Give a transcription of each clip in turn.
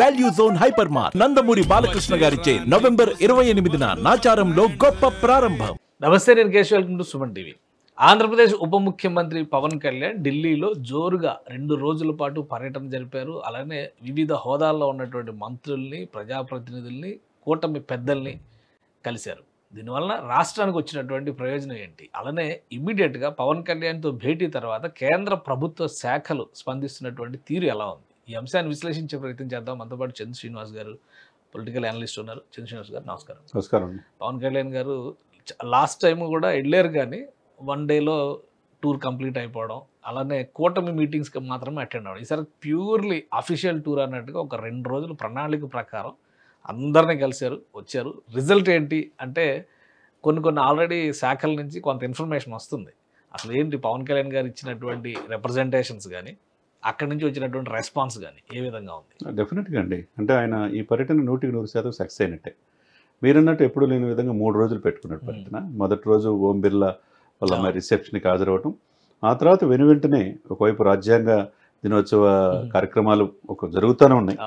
Value zone hyper mart Nandamuri Balakrishna గారిచే November 28న నాచారంలో గొప్ప ప్రారంభం. నమస్తే, నేను Keshav. Welcome to Suman TV. Andhra Pradesh ఉప ముఖ్యమంత్రి పవన్ కళ్యాణ్ ఢిల్లీలో జోరుగా 2 రోజుల పాటు పర్యటన జరిపారు. అలానే వివిధ హోదాల్లో ఉన్నటువంటి మంత్రుల్ని, ప్రజాప్రతినిధుల్ని, కూటమి పెద్దల్ని కలిశారు. దీనివల్ల రాష్ట్రానికి వచ్చినటువంటి ప్రయోజనం ఏంటి? అలానే ఇమ్మీడియట్గా పవన్ కళ్యాణ్తో భేటీ తర్వాత కేంద్ర ప్రభుత్వ శాఖలు స్పందిస్తున్నటువంటి తీరు ఎలా ఉంది? ఈ అంశాన్ని విశ్లేషించే ప్రయత్నం చేద్దాం. మనతో పాటు చంద్ర శ్రీనివాస్ గారు, పొలిటికల్ అనలిస్ట్ ఉన్నారు. చంద్ర శ్రీనివాస్ గారు నమస్కారం. నమస్కారం. పవన్ కళ్యాణ్ గారు లాస్ట్ టైం కూడా వెళ్ళారు, కానీ 1 డేలో టూర్ కంప్లీట్ అయిపోవడం, అలానే కూటమి మీటింగ్స్కి మాత్రమే అటెండ్ అవ్వడం. ఈసారి ప్యూర్లీ అఫీషియల్ టూర్ అన్నట్టుగా ఒక 2 రోజులు ప్రణాళిక ప్రకారం అందరినీ కలిశారు, వచ్చారు. రిజల్ట్ ఏంటి అంటే కొన్ని ఆల్రెడీ శాఖల నుంచి కొంత ఇన్ఫర్మేషన్ వస్తుంది. అసలు ఏంటి పవన్ కళ్యాణ్ గారు ఇచ్చినటువంటి రిప్రజెంటేషన్స్ కానీ, అక్కడి నుంచి వచ్చినటువంటి రెస్పాన్స్ కానీ ఏ విధంగా ఉంది? డెఫినెట్గా అండి. అంటే ఆయన ఈ పర్యటన 100% సక్సెస్ అయినట్టే. మీరన్నట్టు ఎప్పుడు లేని విధంగా 3 రోజులు పెట్టుకున్నట్టు పర్యటన. మొదటి రోజు ఓం బిర్లా వాళ్ళ మరి రిసెప్షన్కి హాజరవటం, ఆ తర్వాత వెంటనే ఒకవైపు రాజ్యాంగ దినోత్సవ కార్యక్రమాలు జరుగుతూనే ఉన్నాయి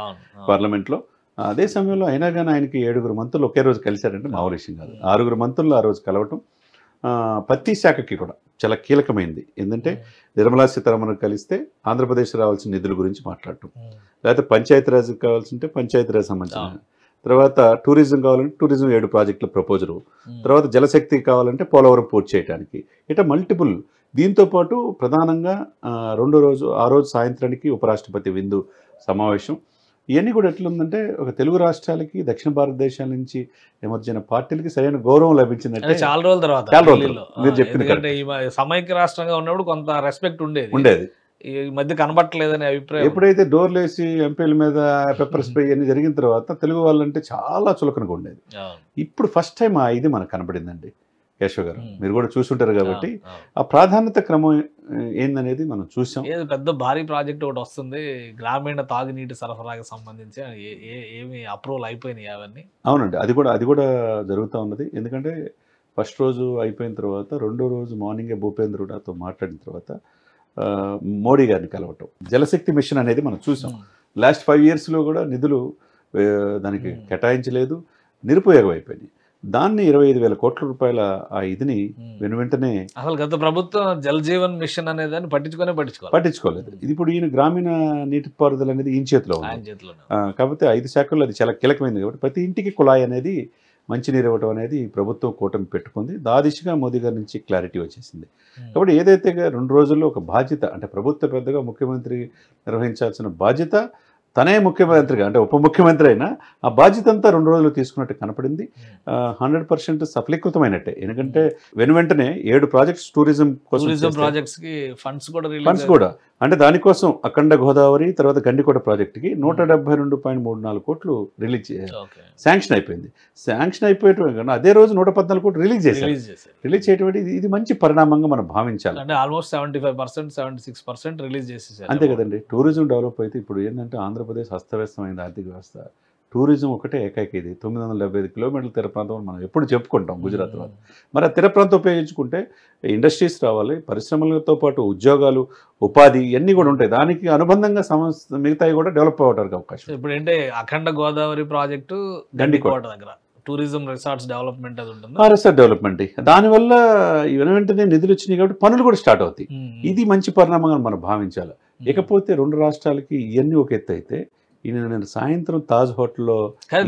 పార్లమెంట్లో. అదే సమయంలో అయినా కానీ ఆయనకి 7 మంత్రులు ఒకే రోజు కలిశారంటే మామూలు విషయం కాదు. 6 మంత్రులు ఆ రోజు కలవటం ప్రతి శాఖకి కూడా చాలా కీలకమైంది. ఏంటంటే నిర్మలా సీతారామన్ కలిస్తే ఆంధ్రప్రదేశ్ రావాల్సిన నిధుల గురించి మాట్లాడటం, లేకపోతే పంచాయతీరాజ్కి కావాల్సింటే పంచాయతీరాజ్ సంబంధించిన, తర్వాత టూరిజం కావాలంటే టూరిజం 7 ప్రాజెక్టుల ప్రపోజలు, తర్వాత జలశక్తి కావాలంటే పోలవరం పూర్తి చేయడానికి, ఇట్లా మల్టిపుల్. దీంతోపాటు ప్రధానంగా ఆ రోజు సాయంత్రానికి ఉపరాష్ట్రపతి విందు సమావేశం. ఇవన్నీ కూడా ఎట్లుందంటే ఒక తెలుగు రాష్ట్రాలకి, దక్షిణ భారతదేశాల నుంచి ఎమర్జైన పార్టీలకి సరైన గౌరవం లభించిందంటే చాలా రోజుల తర్వాత. చాలా రోజులు మీరు చెప్పింది సమైక్య రాష్ట్రంగా ఉన్నప్పుడు కొంత రెస్పెక్ట్ ఉండేది. ఈ మధ్య కనబట్టలేదనే అభిప్రాయం. ఎప్పుడైతే డోర్లు వేసి ఎంపీల మీద పెప్పర్ స్ప్రే అన్ని జరిగిన తర్వాత తెలుగు వాళ్ళంటే చాలా చులకనగా ఉండేది. ఇప్పుడు ఫస్ట్ టైం ఇది మనకు కనబడిందండి. కేశవ్ గారు మీరు కూడా చూసుంటారు కాబట్టి ఆ ప్రాధాన్యత క్రమం ఏందనేది మనం చూసాం. పెద్ద భారీ ప్రాజెక్ట్ ఒకటి వస్తుంది, గ్రామీణ తాగునీటి సరఫరాకి సంబంధించి. ఏమి అప్రూవల్ అయిపోయినాయి అవన్నీ? అవునండి, అది కూడా జరుగుతూ ఉన్నది. ఎందుకంటే ఫస్ట్ రోజు అయిపోయిన తర్వాత 2వ రోజు మార్నింగే భూపేంద్రుడితో మాట్లాడిన తర్వాత మోడీ గారిని కలవటం, జలశక్తి మిషన్ అనేది మనం చూసాం. లాస్ట్ 5 ఇయర్స్లో కూడా నిధులు దానికి కేటాయించలేదు, నిరుపయోగం అయిపోయినాయి. దాన్ని 25,000 కోట్ల రూపాయల ఆ ఇదిని వెంటనే అసలు గత ప్రభుత్వం జల్ జీవన్ మిషన్ అనేదాన్ని పట్టించుకోలేదు. ఇది ఇప్పుడు ఈయన గ్రామీణ నీటిపారుదల అనేది ఈయన చేతిలో ఉంది. కాకపోతే 5 శాఖల్లో అది చాలా కీలకమైంది కాబట్టి ప్రతి ఇంటికి కుళాయి అనేది, మంచినీరు ఇవ్వటం అనేది ప్రభుత్వం కూటమి పెట్టుకుంది. దిశగా మోదీ గారి నుంచి క్లారిటీ వచ్చేసింది. కాబట్టి ఏదైతే 2 రోజుల్లో ఒక బాధ్యత, అంటే ప్రభుత్వ పెద్దగా ముఖ్యమంత్రి నిర్వహించాల్సిన బాధ్యత తనే ముఖ్యమంత్రిగా, అంటే ఉప ముఖ్యమంత్రి అయినా ఆ బాధ్యత అంతా 2 రోజులు తీసుకున్నట్టు కనపడింది. 100% సఫలీకృతమైనట్టే. ఎందుకంటే వెంటనే 7 ప్రాజెక్ట్స్ టూరిజం ప్రాజెక్ట్స్కి ఫండ్స్ కూడా అంటే దానికోసం అఖండ గోదావరి, తర్వాత గండికోట ప్రాజెక్టుకి 172.34 కోట్లు రిలీజ్ శాంక్షన్ అయిపోయింది. శాంక్షన్ అయిపోయేటువంటి అదే రోజు 114 కోట్లు రిలీజ్ చేయటువంటి ఇది మంచి పరిణామంగా మనం భావించాలి. అంటే ఆల్మోస్ట్ 75%, 76% రిలీజ్ చేసేసారు. అంతే కదండి. టూరిజం డెవలప్ అయితే ఇప్పుడు ఏంటంటే ఆంధ్రప్రదేశ్ అస్తవ్యస్తమైంది ఆర్థిక వ్యవస్థ. టూరిజం ఒకటే ఏకైక ఇది. 975 కిలోమీటర్ల తీర ప్రాంతం మనం ఎప్పుడు చెప్పుకుంటాం గుజరాత్ వాళ్ళు. మరి ఆ తీర ప్రాంతం ఉపయోగించుకుంటే ఇండస్ట్రీస్ రావాలి, పరిశ్రమలతో పాటు ఉద్యోగాలు, ఉపాధి ఇవన్నీ కూడా ఉంటాయి. దానికి అనుబంధంగా మిగతాయి కూడా డెవలప్ అవ్వడానికి అవకాశం. ఇప్పుడు ఏంటంటే అఖండ గోదావరి ప్రాజెక్టు గండికోట దగ్గర టూరిజం రిసార్ట్స్ డెవలప్మెంట్ అది ఉంటుంది. రిసార్ట్ డెవలప్మెంట్ దానివల్ల వెంటనే నిధులు వచ్చినాయి కాబట్టి పనులు కూడా స్టార్ట్ అవుతాయి. ఇది మంచి పరిణామంగా మనం భావించాలి. ఇకపోతే 2 రాష్ట్రాలకి ఇవన్నీ ఒక ఎత్తు అయితే నేను సాయంత్రం తాజ్ హోటల్లో,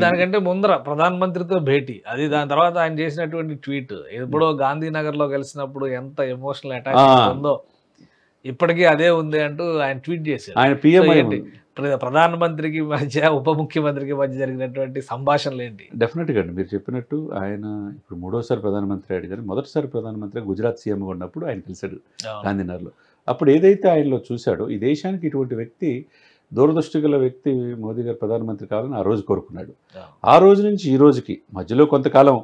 దానికంటే ముందర ప్రధానమంత్రితో భేటీ, అది దాని తర్వాత ఆయన చేసినటువంటి ట్వీట్, ఎప్పుడో గాంధీనగర్ లో కలిసినప్పుడు ఎంత ఎమోషనల్ అటాక్ ఉందో ఇప్పటికీ అదే ఉంది అంటూ ఆయన ట్వీట్ చేశారు. ఆయన పిఎం ప్రధానమంత్రికి మధ్య ఉప ముఖ్యమంత్రికి మధ్య జరిగినటువంటి సంభాషణలు ఏంటి? డెఫినెట్గా అండి, మీరు చెప్పినట్టు ఆయన ఇప్పుడు 3వసారి ప్రధానమంత్రి అయ్యాడు, కానీ మొదటిసారి ప్రధానమంత్రి గుజరాత్ సీఎంగా ఉన్నప్పుడు ఆయన కలిశాడు గాంధీనగర్లో. అప్పుడు ఏదైతే ఆయనలో చూశాడో, ఈ దేశానికి ఇటువంటి వ్యక్తి, దూరదృష్టి గల వ్యక్తి మోదీ గారు ప్రధానమంత్రి కావాలని ఆ రోజు కోరుకున్నాడు. ఆ రోజు నుంచి ఈ రోజుకి మధ్యలో కొంతకాలం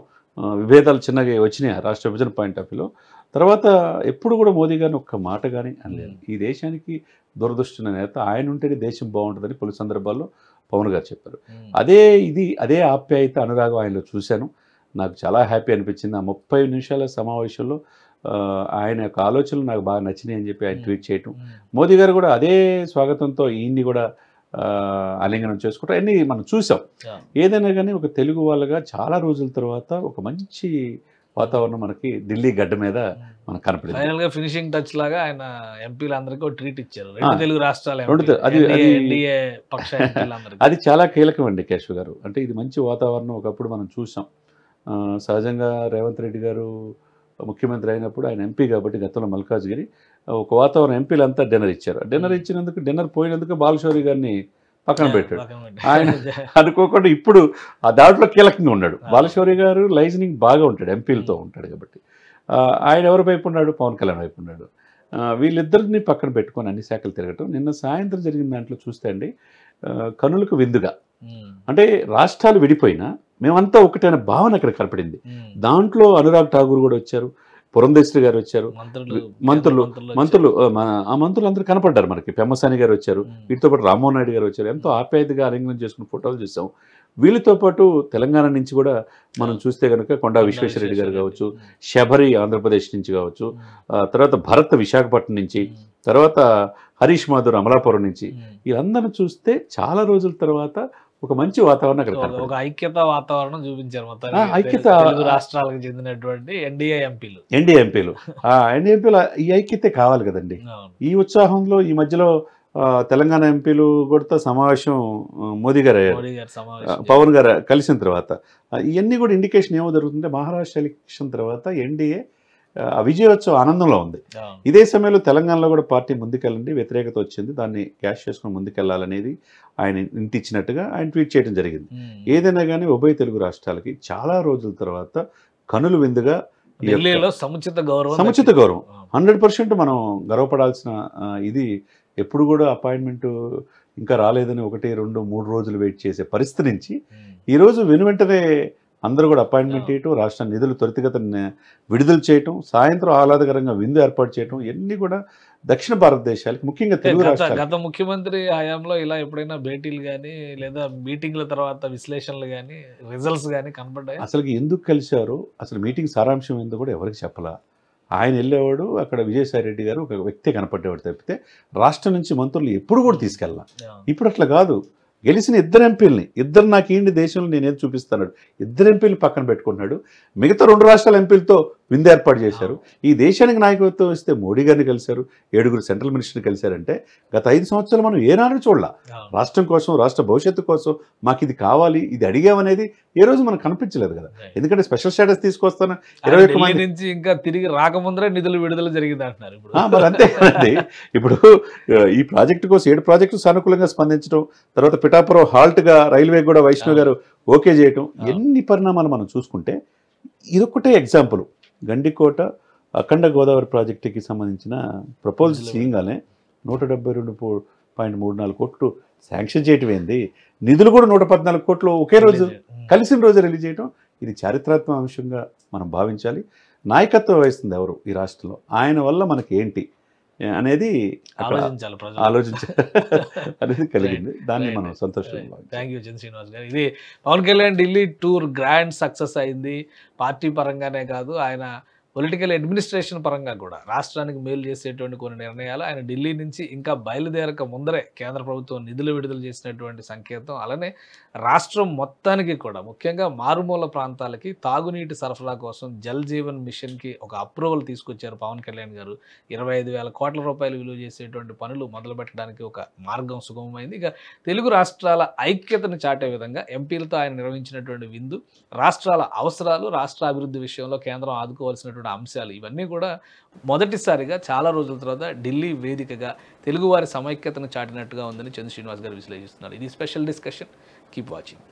విభేదాలు చిన్నగా వచ్చినాయి రాష్ట్ర విభజన పాయింట్ ఆఫ్ వ్యూలో. తర్వాత ఎప్పుడు కూడా మోదీ గారిని ఒక్క మాట కానీ అనలేదు. ఈ దేశానికి దూరదృష్టి నేత ఆయన ఉంటేనే దేశం బాగుంటుందని పలు సందర్భాల్లో పవన్ గారు చెప్పారు. అదే ఆప్యాయత, అనురాగం ఆయనలో చూశాను. నాకు చాలా హ్యాపీ అనిపించింది. ఆ 30 నిమిషాల సమావేశంలో ఆయన యొక్క ఆలోచనలు నాకు బాగా నచ్చినాయి అని చెప్పి ఆయన ట్వీట్ చేయటం. మోదీ గారు కూడా అదే స్వాగతంతో ఈయన్ని కూడా ఆలింగనం చేసుకుంటాం అన్నీ మనం చూసాం. ఏదైనా కానీ ఒక తెలుగు వాళ్ళగా చాలా రోజుల తర్వాత ఒక మంచి వాతావరణం మనకి ఢిల్లీ గడ్డ మీద మనకు కనపడింది. ఫైనల్ గా ఫినిషింగ్ టచ్ లాగా ఆయన ఎంపీలందరికీ ఒక ట్రీట్ ఇచ్చారు. రెండు తెలుగు రాష్ట్రాల ఎన్డీఏ పక్ష ఎంపీలందరికీ. అది చాలా కీలకం అండి కేశవ్ గారు. అంటే ఇది మంచి వాతావరణం ఒకప్పుడు మనం చూసాం. సహజంగా రేవంత్ రెడ్డి గారు ముఖ్యమంత్రి అయినప్పుడు ఆయన ఎంపీ కాబట్టి గతంలో మల్కాజ్గిరి ఒక వాతావరణం ఎంపీలంతా డిన్నర్ ఇచ్చారు. డిన్నర్ ఇచ్చినందుకు డిన్నర్ పోయినందుకు బాలశౌరి గారిని పక్కన పెట్టాడు. ఆయన అనుకోకుండా ఇప్పుడు ఆ దాంట్లో కీలకంగా ఉన్నాడు. బాలశౌరి గారు లైజనింగ్ బాగా ఉంటాడు, ఎంపీలతో ఉంటాడు కాబట్టి. ఆయన ఎవరి వైపు ఉన్నాడు? పవన్ కళ్యాణ్ వైపు ఉన్నాడు. వీళ్ళిద్దరిని పక్కన పెట్టుకొని అన్ని శాఖలు తిరగటం. నిన్న సాయంత్రం జరిగిన దాంట్లో చూస్తే అండి కనులకు విందుగా, అంటే రాష్ట్రాలు విడిపోయినా మేమంతా ఒకటైన భావన అక్కడ కనపడింది. దాంట్లో అనురాగ్ ఠాగూర్ కూడా వచ్చారు, పురంధేశ్వరి గారు వచ్చారు, మంత్రులు ఆ మంత్రులు అందరూ కనపడ్డారు మనకి. పెమ్మసాని గారు వచ్చారు, వీటితో పాటు రామ్మోహన్ నాయుడు గారు వచ్చారు. ఎంతో ఆప్యాయతగా ఆలింగనం చేసుకున్న ఫోటోలు చూసాం. వీళ్ళతో పాటు తెలంగాణ నుంచి కూడా మనం చూస్తే కనుక కొండా విశ్వేశ్వరరెడ్డి గారు కావచ్చు, శబరి ఆంధ్రప్రదేశ్ నుంచి కావచ్చు, తర్వాత భరత్ విశాఖపట్నం నుంచి, తర్వాత హరీష్ మాధుర్ అమలాపురం నుంచి, వీళ్ళందరినీ చూస్తే చాలా రోజుల తర్వాత ఒక మంచి వాతావరణం అక్కడ ఒక ఐక్యత వాతావరణం చూపించారు మొత్తం. ఐక్యత రాష్ట్రాలకు చెందినటువంటి ఎన్డీఏ ఎంపీలు ఈ ఐక్యతే కావాలి కదండి. ఈ ఉత్సాహంలో ఈ మధ్యలో తెలంగాణ ఎంపీలు కూడా సమావేశం మోదీ గారు పవన్ గారు కలిసిన తర్వాత ఇవన్నీ కూడా ఇండికేషన్ ఏమో జరుగుతుంటే మహారాష్ట్ర ఎలక్షన్ తర్వాత ఎన్డీఏ విజయోత్సవ ఆనందంలో ఉంది. ఇదే సమయంలో తెలంగాణలో కూడా పార్టీ ముందుకెళ్ళండి, వ్యతిరేకత వచ్చింది, దాన్ని క్యాష్ చేసుకుని ముందుకెళ్లాలనేది ఆయన ఇంటిచ్చినట్టుగా ఆయన ట్వీట్ చేయడం జరిగింది. ఏదైనా కానీ ఉభయ తెలుగు రాష్ట్రాలకి చాలా రోజుల తర్వాత కనులు విందుగా సముచిత గౌరవం 100% మనం గర్వపడాల్సిన ఇది. ఎప్పుడు కూడా అపాయింట్మెంట్ ఇంకా రాలేదని 1, 2, 3 రోజులు వెయిట్ చేసే పరిస్థితి నుంచి ఈరోజు వెనువెంటనే అందరూ కూడా అపాయింట్మెంట్ చేయటం, రాష్ట్ర నిధులు త్వరితగతిన విడుదల చేయటం, సాయంత్రం ఆహ్లాదకరంగా విందు ఏర్పాటు చేయటం, ఇవన్నీ కూడా దక్షిణ భారతదేశాలకి ముఖ్యంగా తెలుగు రాష్ట్రాలు. గత ముఖ్యమంత్రి హయాంలో ఇలా ఎప్పుడైనా భేటీలు కానీ లేదా మీటింగ్ల తర్వాత విశ్లేషణలు కానీ రిజల్ట్స్ కానీ కనబడ్డాయి? అసలు ఎందుకు కలిశారు, అసలు మీటింగ్ సారాంశం ఏందో కూడా ఎవరికి చెప్పలా. ఆయన వెళ్ళేవాడు, అక్కడ విజయసాయి రెడ్డి గారు ఒక వ్యక్తి కనపడేవాడు తప్పితే రాష్ట్రం నుంచి మంత్రులు ఎప్పుడు కూడా తీసుకెళ్ళాలి. ఇప్పుడు అట్లా కాదు. గెలిచిన ఇద్దరు ఎంపీలని, ఇద్దరు నాకు ఏంటి దేశంలో నేనేది చూపిస్తాడు, ఇద్దరు ఎంపీలు పక్కన పెట్టుకున్నాడు. మిగతా 2 రాష్ట్రాల ఎంపీలతో విందు ఏర్పాటు చేశారు. ఈ దేశానికి నాయకత్వం ఇస్తే మోడీ గారిని కలిశారు, 7 సెంట్రల్ మినిస్టర్ని కలిశారంటే గత 5 సంవత్సరాలు మనం ఏనాడు చూడాల. రాష్ట్రం కోసం, రాష్ట్ర భవిష్యత్తు కోసం మాకు ఇది కావాలి, ఇది అడిగామనేది ఏ రోజు మనకు కనిపించలేదు కదా. ఎందుకంటే స్పెషల్ స్టేటస్ తీసుకొస్తాను 21 మంది నుంచి ఇంకా తిరిగి రాకముందరే నిధులు విడుదల జరిగింది అంటున్నారు. మరి అంతే కదండి. ఇప్పుడు ఈ ప్రాజెక్టు కోసం 7 ప్రాజెక్టులు సానుకూలంగా స్పందించడం, తర్వాత పిఠాపురం హాల్ట్గా రైల్వే కూడా వైష్ణవ్ గారు ఓకే చేయటం, ఎన్ని పరిణామాలు మనం చూసుకుంటే ఇదొక్కటే ఎగ్జాంపుల్. గండికోట అఖండ గోదావరి ప్రాజెక్టుకి సంబంధించిన ప్రపోజల్ చేయగానే 172.34 కోట్లు శాంక్షన్ చేయటం ఏంది, నిధులు కూడా 114 కోట్లు ఒకే రోజు కలిసిన రోజు రిలీజ్ చేయటం, ఇది చారిత్రాత్మక అంశంగా మనం భావించాలి. నాయకత్వం వహిస్తుంది ఎవరు ఈ రాష్ట్రంలో, ఆయన వల్ల మనకి ఏంటి అనేది ఆలోచించాలి అనేది కలిగింది. దాన్ని మనం సంతోషంగా. థ్యాంక్ యూ చంద్ర శ్రీనివాస్ గారు. ఇది Pawan Kalyan Delhi tour grand success అయింది. పార్టీ పరంగానే కాదు, ఆయన పొలిటికల్ అడ్మినిస్ట్రేషన్ పరంగా కూడా రాష్ట్రానికి మేలు చేసేటువంటి కొన్ని నిర్ణయాలు ఆయన ఢిల్లీ నుంచి ఇంకా బయలుదేరక ముందరే కేంద్ర ప్రభుత్వం నిధులు విడుదల చేసినటువంటి సంకేతం. అలానే రాష్ట్రం మొత్తానికి కూడా ముఖ్యంగా మారుమూల ప్రాంతాలకి తాగునీటి సరఫరా కోసం జల్ జీవన్ మిషన్కి ఒక అప్రూవల్ తీసుకొచ్చారు పవన్ కళ్యాణ్ గారు. 25,000 కోట్ల రూపాయలు విలువ చేసేటువంటి పనులు మొదలు పెట్టడానికి ఒక మార్గం సుగమమైంది. ఇక తెలుగు రాష్ట్రాల ఐక్యతను చాటే విధంగా ఎంపీలతో ఆయన నిర్వహించినటువంటి విందు, రాష్ట్రాల అవసరాలు, రాష్ట్ర అభివృద్ధి విషయంలో కేంద్రం ఆదుకోవాల్సినటువంటి అంశాలు, ఇవన్నీ కూడా మొదటిసారిగా చాలా రోజుల తర్వాత ఢిల్లీ వేదికగా తెలుగువారి సమైక్యతను చాటినట్టుగా ఉందని చంద్ర శ్రీనివాస్ గారు విశ్లేషిస్తున్నారు. ఇది స్పెషల్ డిస్కషన్. Keep watching.